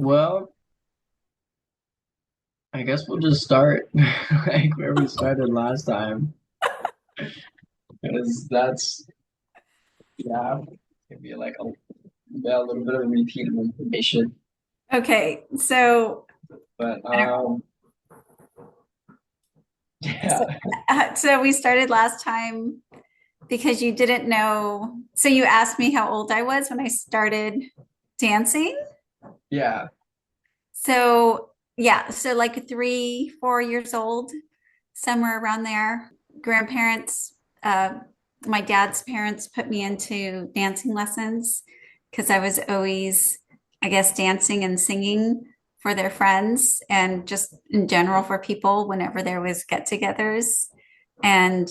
Well, I guess we'll just start like where we started last time, because that's yeah, it'd be like a little bit of a repeat of information. Okay, so But I don't, so, yeah, so we started last time because you didn't know. So you asked me how old I was when I started dancing. yeah, So yeah, so like 3, 4 years old, somewhere around there. Grandparents, my dad's parents put me into dancing lessons because I was always, I guess, dancing and singing for their friends and just in general for people whenever there was get-togethers. And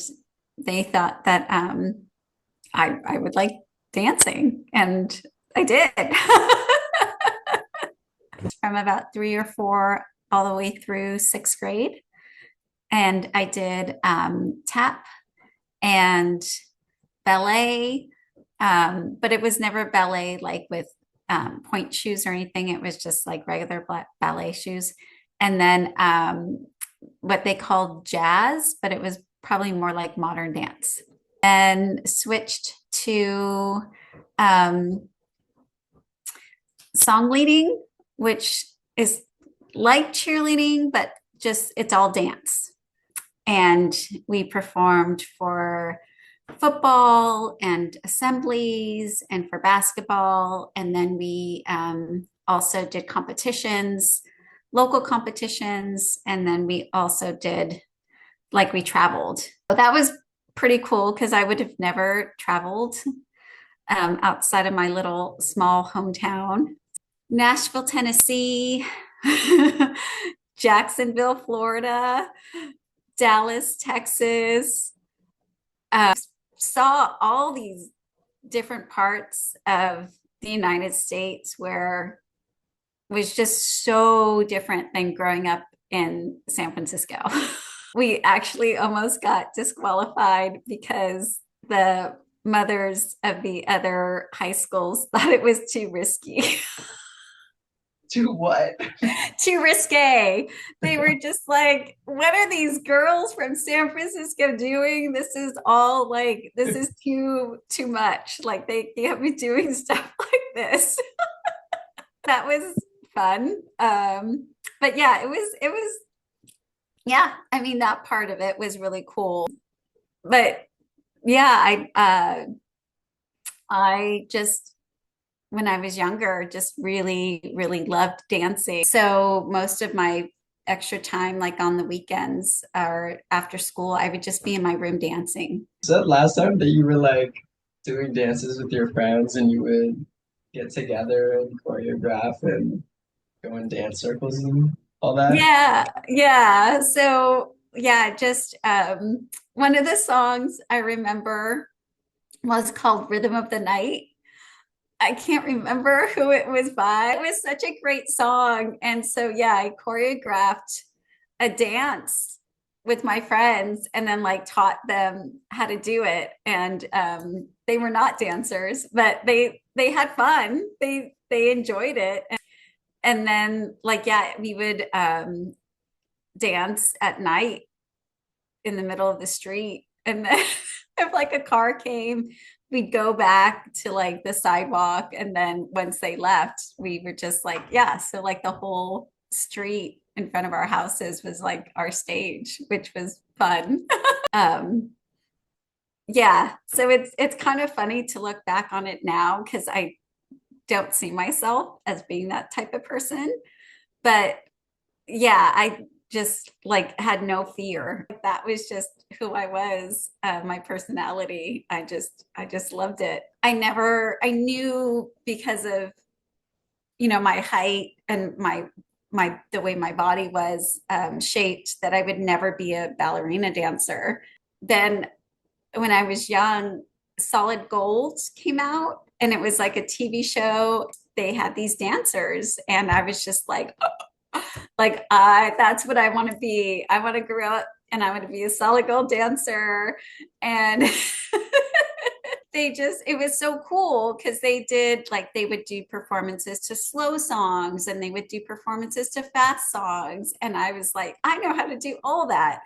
they thought that I would like dancing, and I did. From about 3 or 4 all the way through sixth grade. And I did tap and ballet, but it was never ballet like with point shoes or anything. It was just like regular ballet shoes. And then what they called jazz, but it was probably more like modern dance. And switched to um, song leading, which is like cheerleading, but just it's all dance. And we performed for football and assemblies and for basketball. And then we also did competitions, local competitions. And then we also did, like, we traveled. So that was pretty cool because I would have never traveled outside of my little small hometown. Nashville, Tennessee, Jacksonville, Florida, Dallas, Texas. Saw all these different parts of the United States where it was just so different than growing up in San Francisco. We actually almost got disqualified because the mothers of the other high schools thought it was too risky. to what? Too risque. They were just like, what are these girls from San Francisco doing? This is all like, this is too much. Like they can't be doing stuff like this. That was fun. But yeah, it was yeah, I mean that part of it was really cool. But yeah, I just when I was younger, just really, really loved dancing. So most of my extra time, like on the weekends or after school, I would just be in my room dancing. Is that last time that you were like doing dances with your friends and you would get together and choreograph and go in dance circles and all that? Yeah, yeah. So yeah, just one of the songs I remember was called Rhythm of the Night. I can't remember who it was by. It was such a great song. And so, yeah, I choreographed a dance with my friends and then like taught them how to do it. And they were not dancers, but they had fun. They enjoyed it. And then like, yeah, we would dance at night in the middle of the street. And then if like a car came, we'd go back to like the sidewalk. And then once they left, we were just like, yeah. So like the whole street in front of our houses was like our stage, which was fun. um, yeah. So it's kind of funny to look back on it now because I don't see myself as being that type of person. But yeah, I just like had no fear. That was just who I was, my personality. I just loved it. I knew because of, my height and the way my body was shaped that I would never be a ballerina dancer. Then when I was young, Solid Gold came out and it was like a TV show. They had these dancers and I was just like I that's what I want to be. I want to grow up and I want to be a solid gold dancer. And it was so cool because they did like they would do performances to slow songs and they would do performances to fast songs. And I was like, I know how to do all that.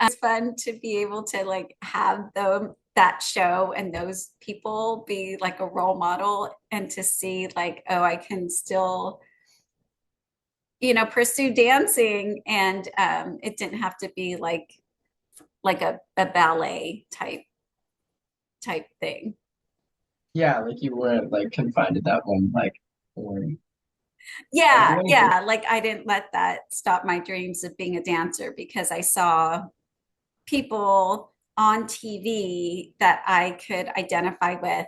It's fun to be able to like have that show and those people be like a role model and to see like, oh, I can still, pursue dancing. And it didn't have to be like a ballet type thing. Yeah, like you weren't like confined to that one like form. I Yeah, do want to hear. yeah. Like I didn't let that stop my dreams of being a dancer because I saw people on TV that I could identify with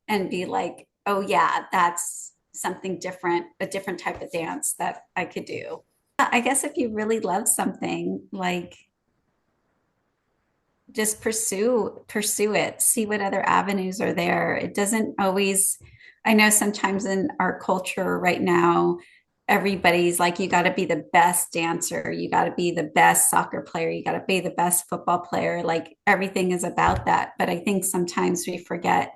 and be like, oh, yeah, that's something different, a different type of dance that I could do. I guess if you really love something, like just pursue it, see what other avenues are there. It doesn't always, I know sometimes in our culture right now, everybody's like, you got to be the best dancer, you got to be the best soccer player, you got to be the best football player. Like everything is about that. But I think sometimes we forget,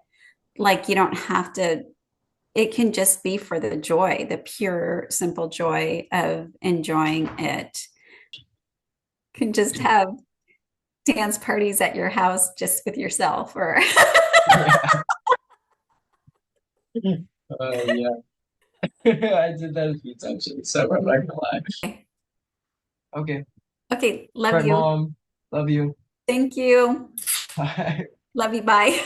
like, you don't have to, it can just be for the joy, the pure, simple joy of enjoying it. Can just have dance parties at your house just with yourself or Yeah. Yeah. I did that a few times, so I'm not gonna lie. Okay. okay, love Right, you. mom. Love you. Thank you. Bye. Love you. Bye.